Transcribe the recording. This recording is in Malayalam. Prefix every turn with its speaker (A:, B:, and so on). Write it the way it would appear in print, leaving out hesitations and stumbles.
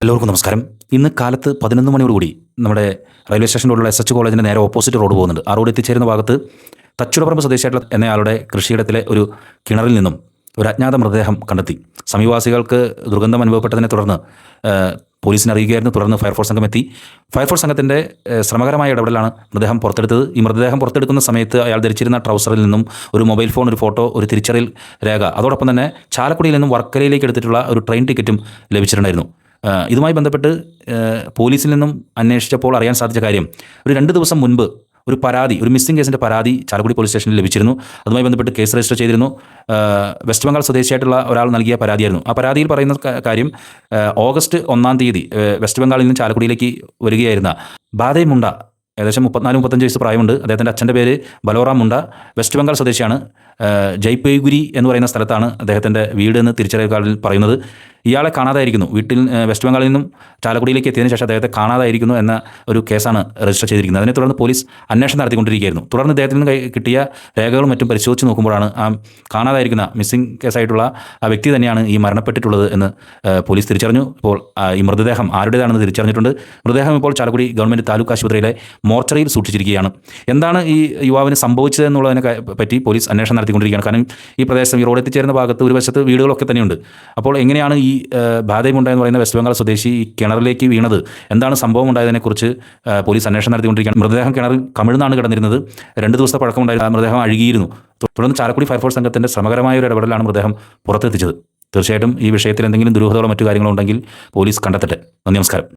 A: എല്ലാവർക്കും നമസ്കാരം. ഇന്ന് കാലത്ത് 11 മണിയോടുകൂടി നമ്മുടെ റെയിൽവേ സ്റ്റേഷൻ റോഡിലുള്ള SH കോളേജിൻ്റെ നേരെ ഓപ്പോസിറ്റ് റോഡ് പോകുന്നുണ്ട്. ആ റോഡ് എത്തിച്ചേരുന്ന ഭാഗത്ത് തച്ചുടപ്പറമ്പ് സ്വദേശിയായിട്ടുള്ള എന്നയാളുടെ കൃഷിയിടത്തിലെ ഒരു കിണറിൽ നിന്നും ഒരു അജ്ഞാത മൃതദേഹം കണ്ടെത്തി. സമീപവാസികൾക്ക് ദുർഗന്ധം അനുഭവപ്പെട്ടതിനെ തുടർന്ന് പോലീസിനെ അറിയുകയായിരുന്നു. തുടർന്ന് ഫയർഫോഴ്സ് സംഘം എത്തി. ഫയർഫോഴ്സ് സംഘത്തിൻ്റെ ശ്രമകരമായ ഇടപെടലാണ് മൃതദേഹം പുറത്തെടുത്തത്. ഈ മൃതദേഹം പുറത്തെടുക്കുന്ന സമയത്ത് അയാൾ ധരിച്ചിരുന്ന ട്രൗസറിൽ നിന്നും ഒരു മൊബൈൽ ഫോൺ, ഒരു ഫോട്ടോ, ഒരു തിരിച്ചറിയൽ രേഖ, അതോടൊപ്പം തന്നെ ചാലക്കുടിയിൽ നിന്നും വർക്കലയിലേക്ക് എടുത്തിട്ടുള്ള ഒരു ട്രെയിൻ ടിക്കറ്റും ലഭിച്ചിട്ടുണ്ടായിരുന്നു. ഇതുമായി ബന്ധപ്പെട്ട് പോലീസിൽ നിന്നും അന്വേഷിച്ചപ്പോൾ അറിയാൻ സാധിച്ച കാര്യം, ഒരു 2 ദിവസം മുൻപ് ഒരു പരാതി, ഒരു മിസ്സിംഗ് കേസിൻ്റെ പരാതി ചാലക്കുടി പോലീസ് സ്റ്റേഷനിൽ ലഭിച്ചിരുന്നു. അതുമായി ബന്ധപ്പെട്ട് കേസ് രജിസ്റ്റർ ചെയ്തിരുന്നു. വെസ്റ്റ് ബംഗാൾ സ്വദേശിയായിട്ടുള്ള ഒരാൾ നൽകിയ പരാതിയായിരുന്നു. ആ പരാതിയിൽ പറയുന്ന കാര്യം, ഓഗസ്റ്റ് 1-ാം തീയതി വെസ്റ്റ് ബംഗാളിൽ നിന്ന് ചാലക്കുടിയിലേക്ക് വരികയായിരുന്ന ബാദേ മുണ്ട, ഏകദേശം 34-35 വയസ്സ് പ്രായമുണ്ട്. അദ്ദേഹത്തിൻ്റെ അച്ഛൻ്റെ പേര് ബലോറാം മുണ്ട, വെസ്റ്റ് ബംഗാൾ സ്വദേശിയാണ്. ജയ്പേഗുരി എന്ന് പറയുന്ന സ്ഥലത്താണ് അദ്ദേഹത്തിൻ്റെ വീട് എന്ന് തിരിച്ചറിയൽ കാർഡിൽ പറയുന്നത്. ഇയാളെ കാണാതായിരിക്കുന്നു. വീട്ടിൽ വെസ്റ്റ് ബംഗാളിൽ നിന്നും ചാലക്കുടിയിലേക്ക് എത്തിയതിനു ശേഷം അദ്ദേഹത്തെ കാണാതായിരിക്കുന്നു എന്ന ഒരു കേസാണ് രജിസ്റ്റർ ചെയ്തിരിക്കുന്നത്. അതിനെ തുടർന്ന് പോലീസ് അന്വേഷണം നടത്തിക്കൊണ്ടിരിക്കുകയായിരുന്നു. തുടർന്ന് ഇദ്ദേഹത്തിൽ നിന്ന് കിട്ടിയ രേഖകളും മറ്റും പരിശോധിച്ച് നോക്കുമ്പോഴാണ് ആ കാണാതായിരിക്കുന്ന മിസ്സിംഗ് കേസായിട്ടുള്ള ആ വ്യക്തി തന്നെയാണ് ഈ മരണപ്പെട്ടിട്ടുള്ളത് എന്ന് പോലീസ് തിരിച്ചറിഞ്ഞു. ഇപ്പോൾ ഈ മൃതദേഹം ആരുടേതാണെന്ന് തിരിച്ചറിഞ്ഞിട്ടുണ്ട്. മൃതദേഹം ഇപ്പോൾ ചാലക്കുടി ഗവൺമെൻറ് താലൂക്ക് ആശുപത്രിയിലെ മോർച്ചറിയിൽ സൂക്ഷിച്ചിരിക്കുകയാണ്. എന്താണ് ഈ യുവാവിന് സംഭവിച്ചത് എന്നുള്ളതിനെ പറ്റി പോലീസ് അന്വേഷണം നടത്തിക്കൊണ്ടിരിക്കുകയാണ്. കാരണം ഈ പ്രദേശം, ഈ റോഡ് എത്തിച്ചേരുന്ന ഭാഗത്ത് ഒരു വശത്ത് വീടുകളൊക്കെ തന്നെയുണ്ട്. അപ്പോൾ എങ്ങനെയാണ് ഈ ബാദേ മുണ്ട എന്ന് പറയുന്ന വെസ്റ്റ് ബംഗാൾ സ്വദേശി ഈ കിണറിലേക്ക് വീണത്, എന്താണ് സംഭവം ഉണ്ടായതിനെക്കുറിച്ച് പോലീസ് അന്വേഷണം നടത്തിക്കൊണ്ടിരിക്കുകയാണ്. മൃതദേഹം കിണറിൽ കമിഴ്ന്നാണ് കിടന്നിരുന്നത്. 2 ദിവസത്തെ പഴക്കമുണ്ടായിരുന്ന മൃതദേഹം അഴുകിയിരുന്നു. തുടർന്ന് ചാലക്കുടി ഫയർഫോഴ്സ് സംഘത്തിൻ്റെ ശ്രമകരമായ ഒരു ഇടപെടലാണ് മൃതദേഹം പുറത്തെത്തിച്ചത്. തീർച്ചയായിട്ടും ഈ വിഷയത്തിൽ എന്തെങ്കിലും ദുരൂഹതകളോ മറ്റു കാര്യങ്ങളോ ഉണ്ടെങ്കിൽ പോലീസ് കണ്ടെത്തട്ടെ. നന്ദി, നമസ്കാരം.